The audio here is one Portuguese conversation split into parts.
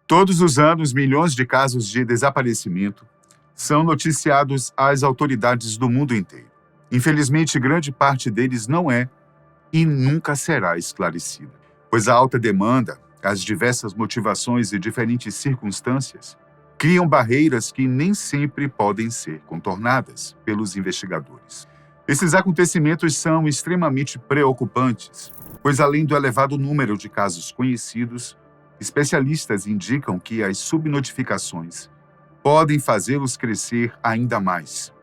Todos os anos, milhões de casos de desaparecimento são noticiados às autoridades do mundo inteiro. Infelizmente, grande parte deles não é e nunca será esclarecida, pois a alta demanda, as diversas motivações e diferentes circunstâncias criam barreiras que nem sempre podem ser contornadas pelos investigadores. Esses acontecimentos são extremamente preocupantes, pois além do elevado número de casos conhecidos, especialistas indicam que as subnotificações podem fazê-los crescer ainda mais,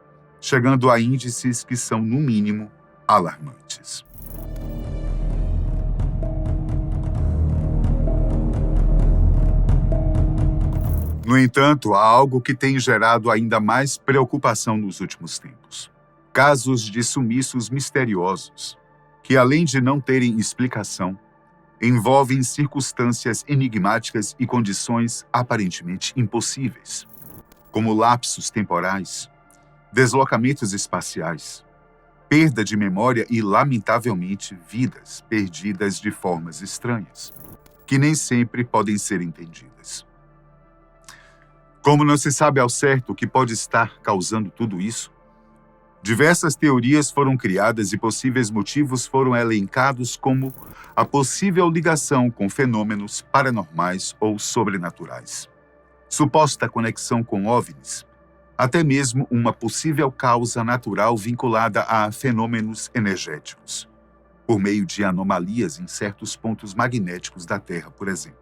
chegando a índices que são, no mínimo, alarmantes. No entanto, há algo que tem gerado ainda mais preocupação nos últimos tempos. Casos de sumiços misteriosos, que além de não terem explicação, envolvem circunstâncias enigmáticas e condições aparentemente impossíveis, como lapsos temporais, deslocamentos espaciais, perda de memória e, lamentavelmente, vidas perdidas de formas estranhas, que nem sempre podem ser entendidas. Como não se sabe ao certo o que pode estar causando tudo isso, diversas teorias foram criadas e possíveis motivos foram elencados, como a possível ligação com fenômenos paranormais ou sobrenaturais, suposta conexão com OVNIs, até mesmo uma possível causa natural vinculada a fenômenos energéticos, por meio de anomalias em certos pontos magnéticos da Terra, por exemplo.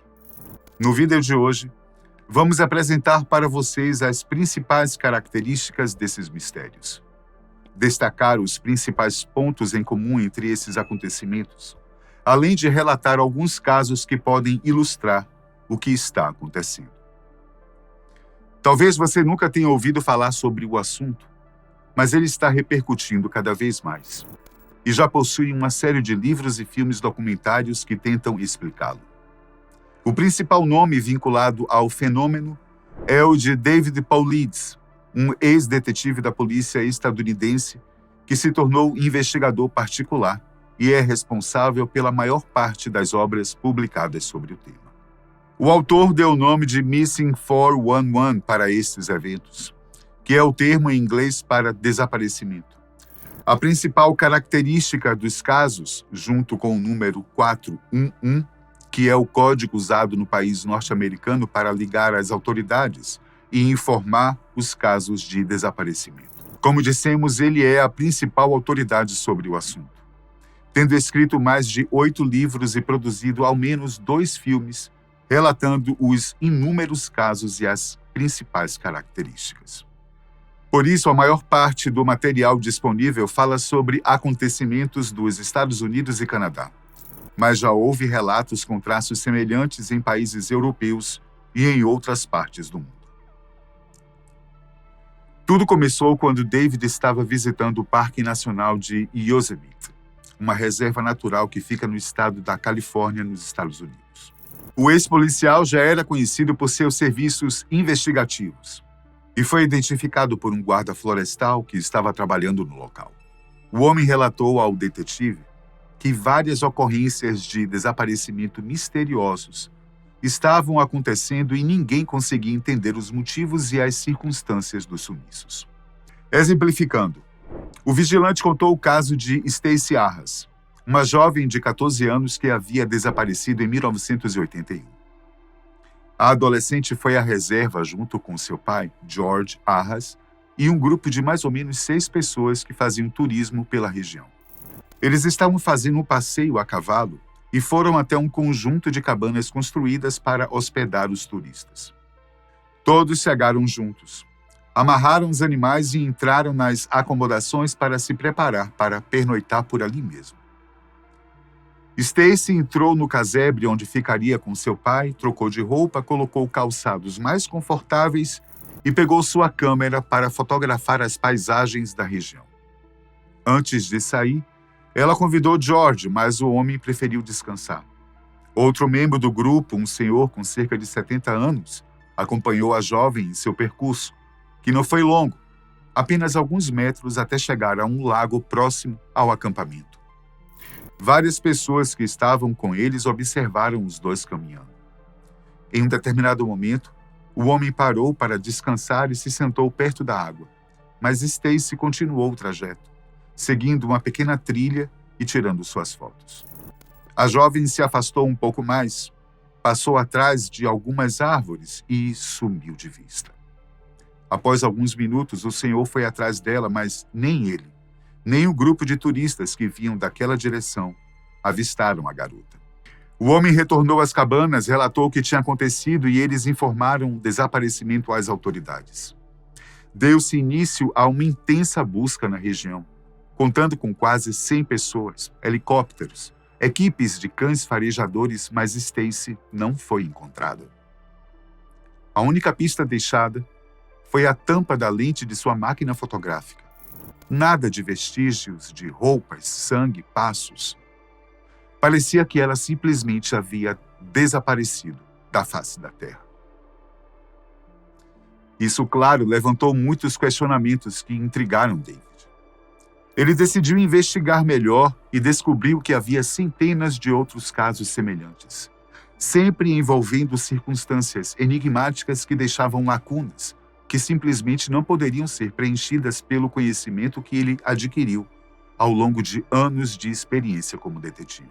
No vídeo de hoje, vamos apresentar para vocês as principais características desses mistérios, destacar os principais pontos em comum entre esses acontecimentos, além de relatar alguns casos que podem ilustrar o que está acontecendo. Talvez você nunca tenha ouvido falar sobre o assunto, mas ele está repercutindo cada vez mais, e já possui uma série de livros e filmes documentários que tentam explicá-lo. O principal nome vinculado ao fenômeno é o de David Paulides, um ex-detetive da polícia estadunidense que se tornou investigador particular e é responsável pela maior parte das obras publicadas sobre o tema. O autor deu o nome de Missing 411 para estes eventos, que é o termo em inglês para desaparecimento. A principal característica dos casos, junto com o número 411, que é o código usado no país norte-americano para ligar as autoridades e informar os casos de desaparecimento. Como dissemos, ele é a principal autoridade sobre o assunto, tendo escrito mais de 8 livros e produzido ao menos 2 filmes, relatando os inúmeros casos e as principais características. Por isso, a maior parte do material disponível fala sobre acontecimentos dos Estados Unidos e Canadá, mas já houve relatos com traços semelhantes em países europeus e em outras partes do mundo. Tudo começou quando David estava visitando o Parque Nacional de Yosemite, uma reserva natural que fica no estado da Califórnia, nos Estados Unidos. O ex-policial já era conhecido por seus serviços investigativos e foi identificado por um guarda florestal que estava trabalhando no local. O homem relatou ao detetive que várias ocorrências de desaparecimento misteriosos estavam acontecendo e ninguém conseguia entender os motivos e as circunstâncias dos sumiços. Exemplificando, o vigilante contou o caso de Stacey Arras, uma jovem de 14 anos que havia desaparecido em 1981. A adolescente foi à reserva junto com seu pai, George Arras, e um grupo de mais ou menos 6 pessoas que faziam turismo pela região. Eles estavam fazendo um passeio a cavalo e foram até um conjunto de cabanas construídas para hospedar os turistas. Todos chegaram juntos, amarraram os animais e entraram nas acomodações para se preparar para pernoitar por ali mesmo. Stacey entrou no casebre onde ficaria com seu pai, trocou de roupa, colocou calçados mais confortáveis e pegou sua câmera para fotografar as paisagens da região. Antes de sair, ela convidou George, mas o homem preferiu descansar. Outro membro do grupo, um senhor com cerca de 70 anos, acompanhou a jovem em seu percurso, que não foi longo, apenas alguns metros até chegar a um lago próximo ao acampamento. Várias pessoas que estavam com eles observaram os dois caminhando. Em um determinado momento, o homem parou para descansar e se sentou perto da água, mas Stacy continuou o trajeto, seguindo uma pequena trilha e tirando suas fotos. A jovem se afastou um pouco mais, passou atrás de algumas árvores e sumiu de vista. Após alguns minutos, o senhor foi atrás dela, mas nem ele, nem o grupo de turistas que vinham daquela direção avistaram a garota. O homem retornou às cabanas, relatou o que tinha acontecido e eles informaram o desaparecimento às autoridades. Deu-se início a uma intensa busca na região, contando com quase 100 pessoas, helicópteros, equipes de cães farejadores, mas Stacy não foi encontrada. A única pista deixada foi a tampa da lente de sua máquina fotográfica. Nada de vestígios de roupas, sangue, passos. Parecia que ela simplesmente havia desaparecido da face da Terra. Isso, claro, levantou muitos questionamentos que intrigaram David. Ele decidiu investigar melhor e descobriu que havia centenas de outros casos semelhantes, sempre envolvendo circunstâncias enigmáticas que deixavam lacunas, que simplesmente não poderiam ser preenchidas pelo conhecimento que ele adquiriu ao longo de anos de experiência como detetive.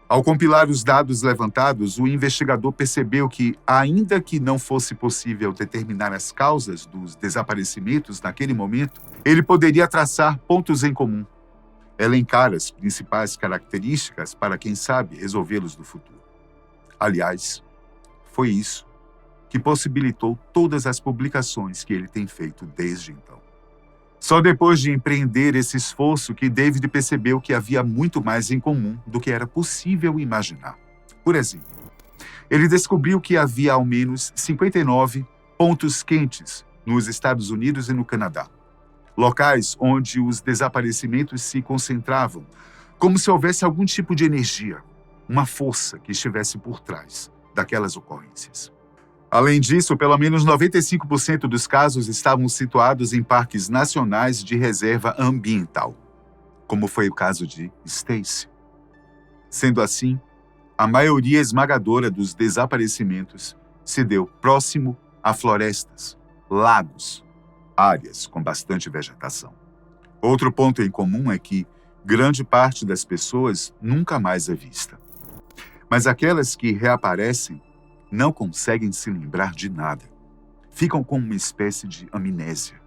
Ao compilar os dados levantados, o investigador percebeu que, ainda que não fosse possível determinar as causas dos desaparecimentos naquele momento, ele poderia traçar pontos em comum, elencar as principais características para, quem sabe, resolvê-los no futuro. Aliás, foi isso que possibilitou todas as publicações que ele tem feito desde então. Só depois de empreender esse esforço que David percebeu que havia muito mais em comum do que era possível imaginar. Por exemplo, ele descobriu que havia ao menos 59 pontos quentes nos Estados Unidos e no Canadá, locais onde os desaparecimentos se concentravam, como se houvesse algum tipo de energia, uma força que estivesse por trás daquelas ocorrências. Além disso, pelo menos 95% dos casos estavam situados em parques nacionais de reserva ambiental, como foi o caso de Stacy. Sendo assim, a maioria esmagadora dos desaparecimentos se deu próximo a florestas, lagos, áreas com bastante vegetação. Outro ponto em comum é que grande parte das pessoas nunca mais é vista. Mas aquelas que reaparecem não conseguem se lembrar de nada. Ficam com uma espécie de amnésia,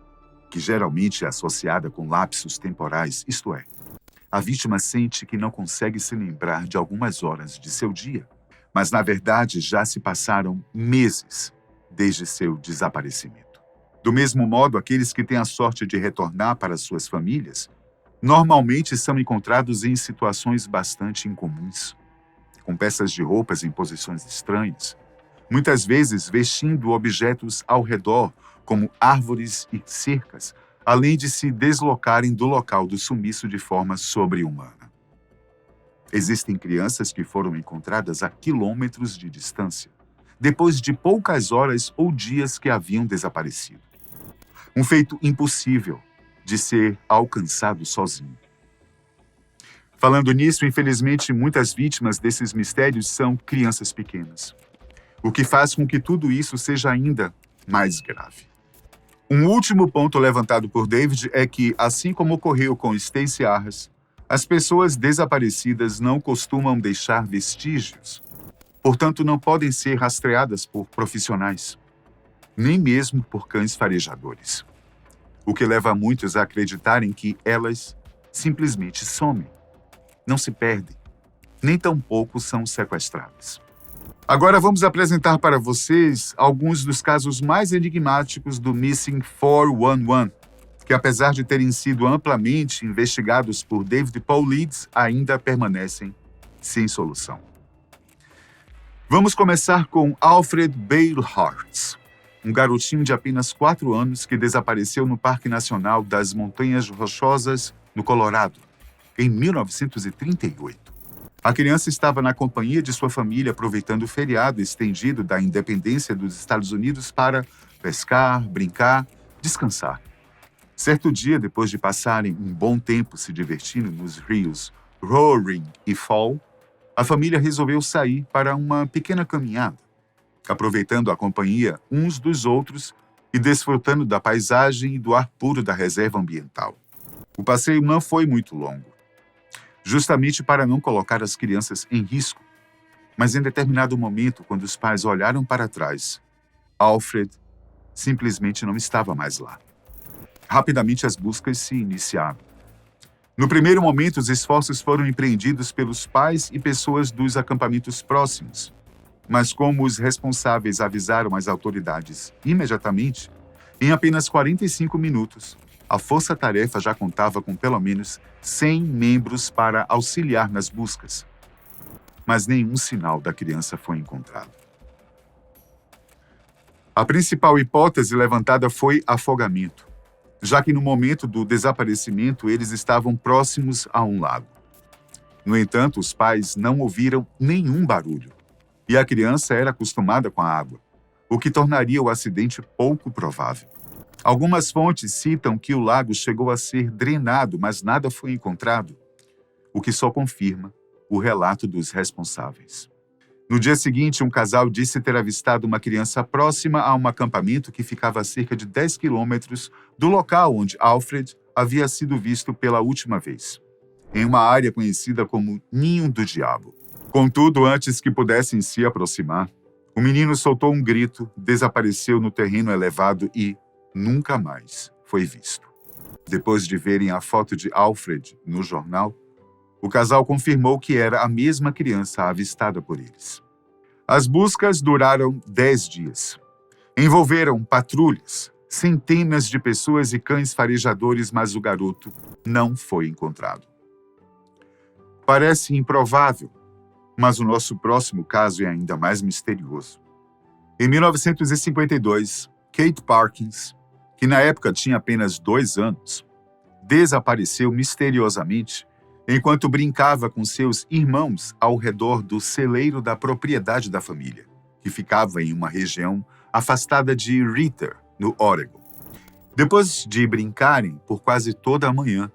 que geralmente é associada com lapsos temporais, isto é, a vítima sente que não consegue se lembrar de algumas horas de seu dia, mas na verdade já se passaram meses desde seu desaparecimento. Do mesmo modo, aqueles que têm a sorte de retornar para suas famílias normalmente são encontrados em situações bastante incomuns, com peças de roupas em posições estranhas, muitas vezes vestindo objetos ao redor, como árvores e cercas, além de se deslocarem do local do sumiço de forma sobre-humana. Existem crianças que foram encontradas a quilômetros de distância, depois de poucas horas ou dias que haviam desaparecido. Um feito impossível de ser alcançado sozinho. Falando nisso, infelizmente, muitas vítimas desses mistérios são crianças pequenas, o que faz com que tudo isso seja ainda mais grave. Um último ponto levantado por David é que, assim como ocorreu com Stacy Arras, as pessoas desaparecidas não costumam deixar vestígios, portanto não podem ser rastreadas por profissionais, nem mesmo por cães farejadores, o que leva muitos a acreditarem que elas simplesmente somem, não se perdem, nem tampouco são sequestradas. Agora vamos apresentar para vocês alguns dos casos mais enigmáticos do Missing 411, que apesar de terem sido amplamente investigados por David Paul Leeds, ainda permanecem sem solução. Vamos começar com Alfred Beilhartz, um garotinho de apenas 4 anos que desapareceu no Parque Nacional das Montanhas Rochosas, no Colorado, em 1938. A criança estava na companhia de sua família, aproveitando o feriado estendido da independência dos Estados Unidos para pescar, brincar, descansar. Certo dia, depois de passarem um bom tempo se divertindo nos rios Roaring e Fall, a família resolveu sair para uma pequena caminhada. aproveitando a companhia uns dos outros e desfrutando da paisagem e do ar puro da reserva ambiental. O passeio não foi muito longo, justamente para não colocar as crianças em risco, mas em determinado momento, quando os pais olharam para trás, Alfred simplesmente não estava mais lá. Rapidamente as buscas se iniciaram. No primeiro momento, os esforços foram empreendidos pelos pais e pessoas dos acampamentos próximos. Mas como os responsáveis avisaram as autoridades imediatamente, em apenas 45 minutos, a força-tarefa já contava com pelo menos 100 membros para auxiliar nas buscas. Mas nenhum sinal da criança foi encontrado. A principal hipótese levantada foi afogamento, já que no momento do desaparecimento eles estavam próximos a um lago. No entanto, os pais não ouviram nenhum barulho, e a criança era acostumada com a água, o que tornaria o acidente pouco provável. Algumas fontes citam que o lago chegou a ser drenado, mas nada foi encontrado, o que só confirma o relato dos responsáveis. No dia seguinte, um casal disse ter avistado uma criança próxima a um acampamento que ficava a cerca de 10 quilômetros do local onde Alfred havia sido visto pela última vez, em uma área conhecida como Ninho do Diabo. Contudo, antes que pudessem se aproximar, o menino soltou um grito, desapareceu no terreno elevado e nunca mais foi visto. Depois de verem a foto de Alfred no jornal, o casal confirmou que era a mesma criança avistada por eles. As buscas duraram 10 dias. Envolveram patrulhas, centenas de pessoas e cães farejadores, mas o garoto não foi encontrado. Parece improvável, mas o nosso próximo caso é ainda mais misterioso. Em 1952, Kate Parkins, que na época tinha apenas 2 anos, desapareceu misteriosamente enquanto brincava com seus irmãos ao redor do celeiro da propriedade da família, que ficava em uma região afastada de Ritter, no Oregon. Depois de brincarem por quase toda a manhã,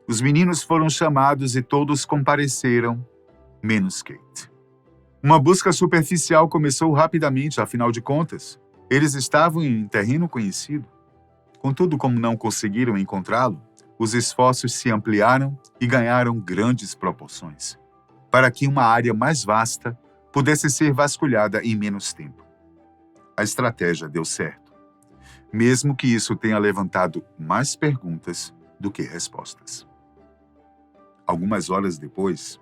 os meninos foram chamados e todos compareceram, menos Kate. Uma busca superficial começou rapidamente, afinal de contas, eles estavam em terreno conhecido. Contudo, como não conseguiram encontrá-lo, os esforços se ampliaram e ganharam grandes proporções, para que uma área mais vasta pudesse ser vasculhada em menos tempo. A estratégia deu certo, mesmo que isso tenha levantado mais perguntas do que respostas. Algumas horas depois,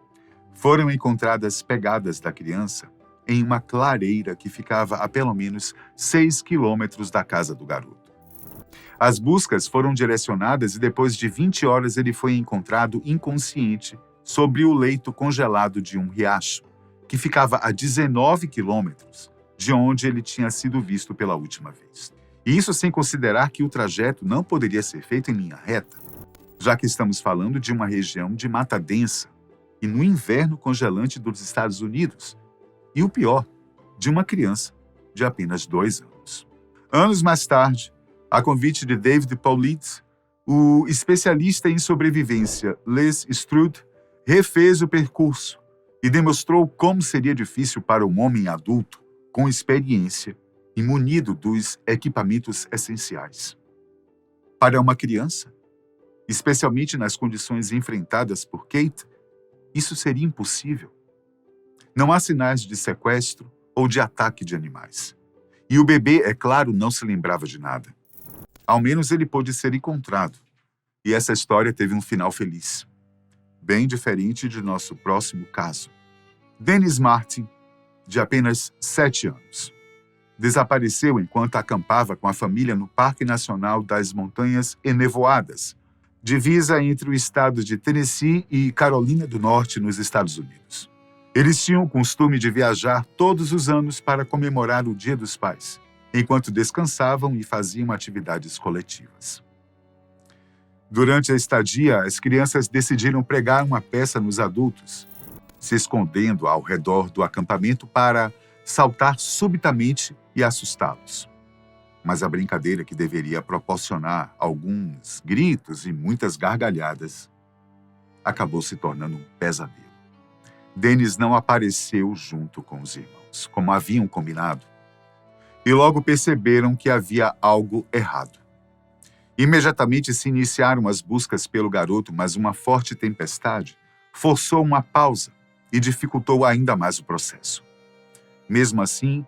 foram encontradas pegadas da criança em uma clareira que ficava a pelo menos 6 quilômetros da casa do garoto. As buscas foram direcionadas e depois de 20 horas ele foi encontrado inconsciente sobre o leito congelado de um riacho, que ficava a 19 quilômetros de onde ele tinha sido visto pela última vez. E isso sem considerar que o trajeto não poderia ser feito em linha reta, já que estamos falando de uma região de mata densa e no inverno congelante dos Estados Unidos. E o pior, de uma criança de apenas 2 anos. Anos mais tarde, a convite de David Paulides, o especialista em sobrevivência Les Strude refez o percurso e demonstrou como seria difícil para um homem adulto, com experiência e munido dos equipamentos essenciais. Para uma criança, especialmente nas condições enfrentadas por Kate, isso seria impossível. Não há sinais de sequestro ou de ataque de animais. E o bebê, é claro, não se lembrava de nada. Ao menos ele pôde ser encontrado. E essa história teve um final feliz. Bem diferente de nosso próximo caso. Dennis Martin, de apenas 7 anos, desapareceu enquanto acampava com a família no Parque Nacional das Montanhas Enevoadas, divisa entre o estado de Tennessee e Carolina do Norte, nos Estados Unidos. Eles tinham o costume de viajar todos os anos para comemorar o Dia dos Pais, enquanto descansavam e faziam atividades coletivas. Durante a estadia, as crianças decidiram pregar uma peça nos adultos, se escondendo ao redor do acampamento para saltar subitamente e assustá-los. Mas a brincadeira, que deveria proporcionar alguns gritos e muitas gargalhadas, acabou se tornando um pesadelo. Dennis não apareceu junto com os irmãos, como haviam combinado, e logo perceberam que havia algo errado. Imediatamente se iniciaram as buscas pelo garoto, mas uma forte tempestade forçou uma pausa e dificultou ainda mais o processo. Mesmo assim,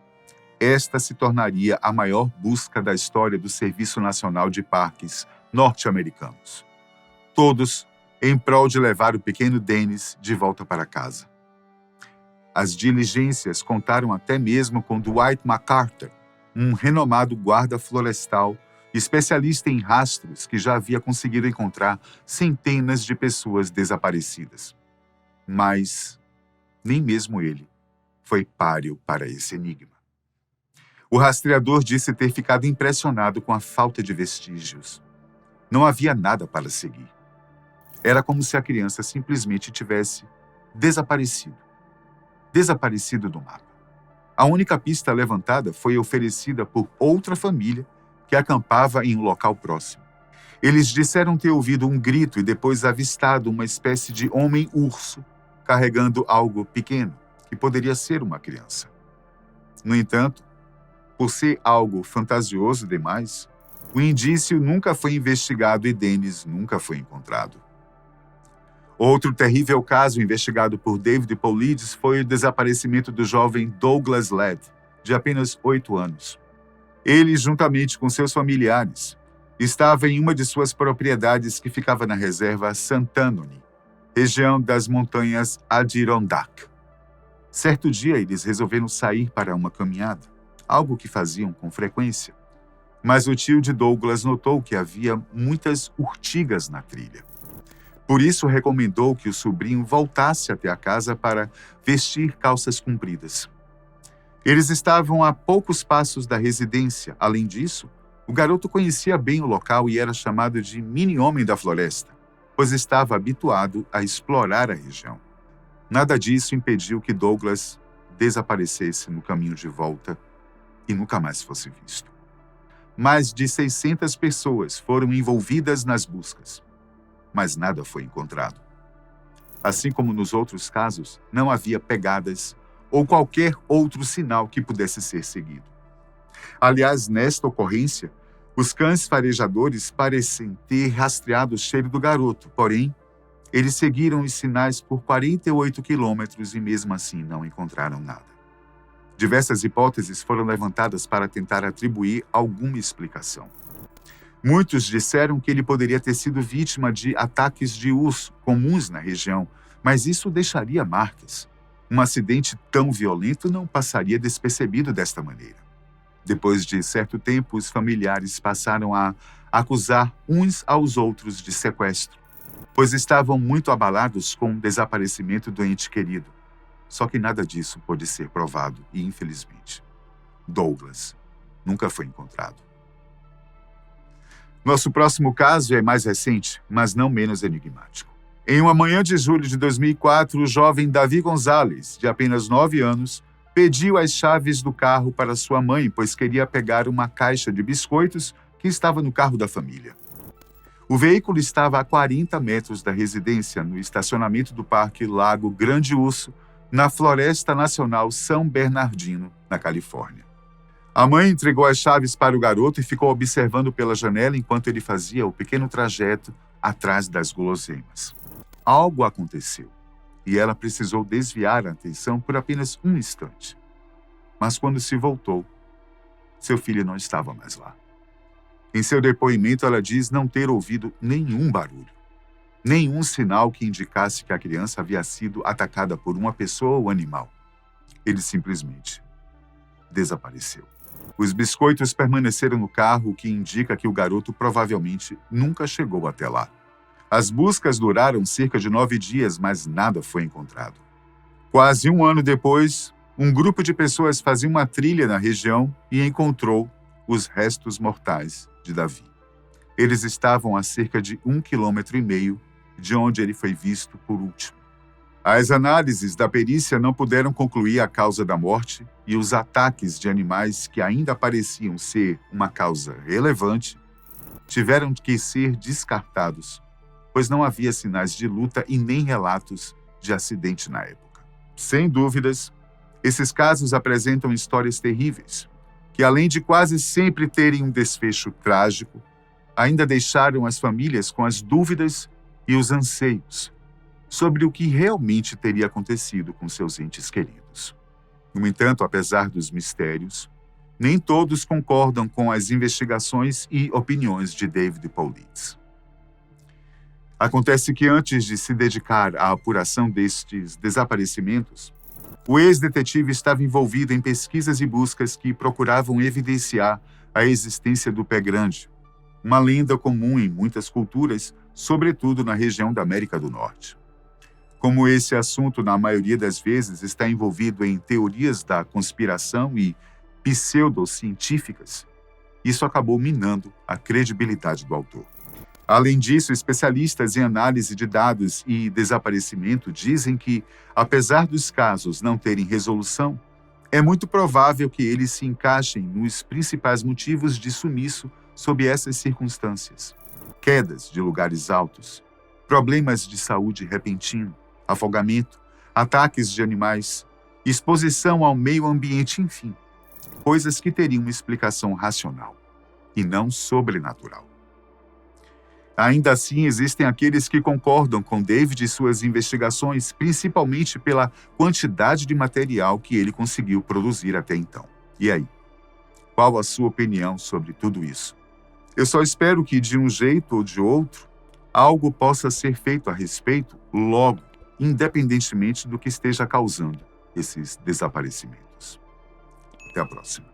esta se tornaria a maior busca da história do Serviço Nacional de Parques norte-americanos. Todos em prol de levar o pequeno Dennis de volta para casa. As diligências contaram até mesmo com Dwight MacArthur, um renomado guarda florestal, especialista em rastros que já havia conseguido encontrar centenas de pessoas desaparecidas. Mas nem mesmo ele foi páreo para esse enigma. O rastreador disse ter ficado impressionado com a falta de vestígios. Não havia nada para seguir. Era como se a criança simplesmente tivesse desaparecido do mapa. A única pista levantada foi oferecida por outra família que acampava em um local próximo. Eles disseram ter ouvido um grito e depois avistado uma espécie de homem-urso carregando algo pequeno, que poderia ser uma criança. No entanto, por ser algo fantasioso demais, o indício nunca foi investigado e Dennis nunca foi encontrado. Outro terrível caso investigado por David Paulides foi o desaparecimento do jovem Douglas Ladd, de apenas 8 anos. Ele, juntamente com seus familiares, estava em uma de suas propriedades que ficava na reserva Sant'Anthony, região das montanhas Adirondack. Certo dia, eles resolveram sair para uma caminhada, algo que faziam com frequência. Mas o tio de Douglas notou que havia muitas urtigas na trilha. Por isso, recomendou que o sobrinho voltasse até a casa para vestir calças compridas. Eles estavam a poucos passos da residência. Além disso, o garoto conhecia bem o local e era chamado de mini-homem da floresta, pois estava habituado a explorar a região. Nada disso impediu que Douglas desaparecesse no caminho de volta e nunca mais fosse visto. Mais de 600 pessoas foram envolvidas nas buscas, mas nada foi encontrado. Assim como nos outros casos, não havia pegadas ou qualquer outro sinal que pudesse ser seguido. Aliás, nesta ocorrência, os cães farejadores parecem ter rastreado o cheiro do garoto, porém, eles seguiram os sinais por 48 quilômetros e mesmo assim não encontraram nada. Diversas hipóteses foram levantadas para tentar atribuir alguma explicação. Muitos disseram que ele poderia ter sido vítima de ataques de urso comuns na região, mas isso deixaria marcas. Um acidente tão violento não passaria despercebido desta maneira. Depois de certo tempo, os familiares passaram a acusar uns aos outros de sequestro, pois estavam muito abalados com o desaparecimento do ente querido. Só que nada disso pôde ser provado e, infelizmente, Douglas nunca foi encontrado. Nosso próximo caso é mais recente, mas não menos enigmático. Em uma manhã de julho de 2004, o jovem Davi Gonzalez, de apenas 9 anos, pediu as chaves do carro para sua mãe, pois queria pegar uma caixa de biscoitos que estava no carro da família. O veículo estava a 40 metros da residência, no estacionamento do Parque Lago Grande Urso, na Floresta Nacional São Bernardino, na Califórnia. A mãe entregou as chaves para o garoto e ficou observando pela janela enquanto ele fazia o pequeno trajeto atrás das guloseimas. Algo aconteceu e ela precisou desviar a atenção por apenas um instante. Mas quando se voltou, seu filho não estava mais lá. Em seu depoimento, ela diz não ter ouvido nenhum barulho, nenhum sinal que indicasse que a criança havia sido atacada por uma pessoa ou animal. Ele simplesmente desapareceu. Os biscoitos permaneceram no carro, o que indica que o garoto provavelmente nunca chegou até lá. As buscas duraram cerca de 9 dias, mas nada foi encontrado. Quase um ano depois, um grupo de pessoas fazia uma trilha na região e encontrou os restos mortais de Davi. Eles estavam a cerca de 1,5 km de onde ele foi visto por último. As análises da perícia não puderam concluir a causa da morte e os ataques de animais que ainda pareciam ser uma causa relevante tiveram que ser descartados, pois não havia sinais de luta e nem relatos de acidente na época. Sem dúvidas, esses casos apresentam histórias terríveis, que além de quase sempre terem um desfecho trágico, ainda deixaram as famílias com as dúvidas e os anseios sobre o que realmente teria acontecido com seus entes queridos. No entanto, apesar dos mistérios, nem todos concordam com as investigações e opiniões de David Paulides. Acontece que antes de se dedicar à apuração destes desaparecimentos, o ex-detetive estava envolvido em pesquisas e buscas que procuravam evidenciar a existência do pé grande, uma lenda comum em muitas culturas, sobretudo na região da América do Norte. Como esse assunto, na maioria das vezes, está envolvido em teorias da conspiração e pseudocientíficas, isso acabou minando a credibilidade do autor. Além disso, especialistas em análise de dados e desaparecimento dizem que, apesar dos casos não terem resolução, é muito provável que eles se encaixem nos principais motivos de sumiço sob essas circunstâncias: quedas de lugares altos, problemas de saúde repentino, afogamento, ataques de animais, exposição ao meio ambiente, enfim, coisas que teriam uma explicação racional e não sobrenatural. Ainda assim, existem aqueles que concordam com David e suas investigações, principalmente pela quantidade de material que ele conseguiu produzir até então. E aí? Qual a sua opinião sobre tudo isso? Eu só espero que, de um jeito ou de outro, algo possa ser feito a respeito logo, independentemente do que esteja causando esses desaparecimentos. Até a próxima.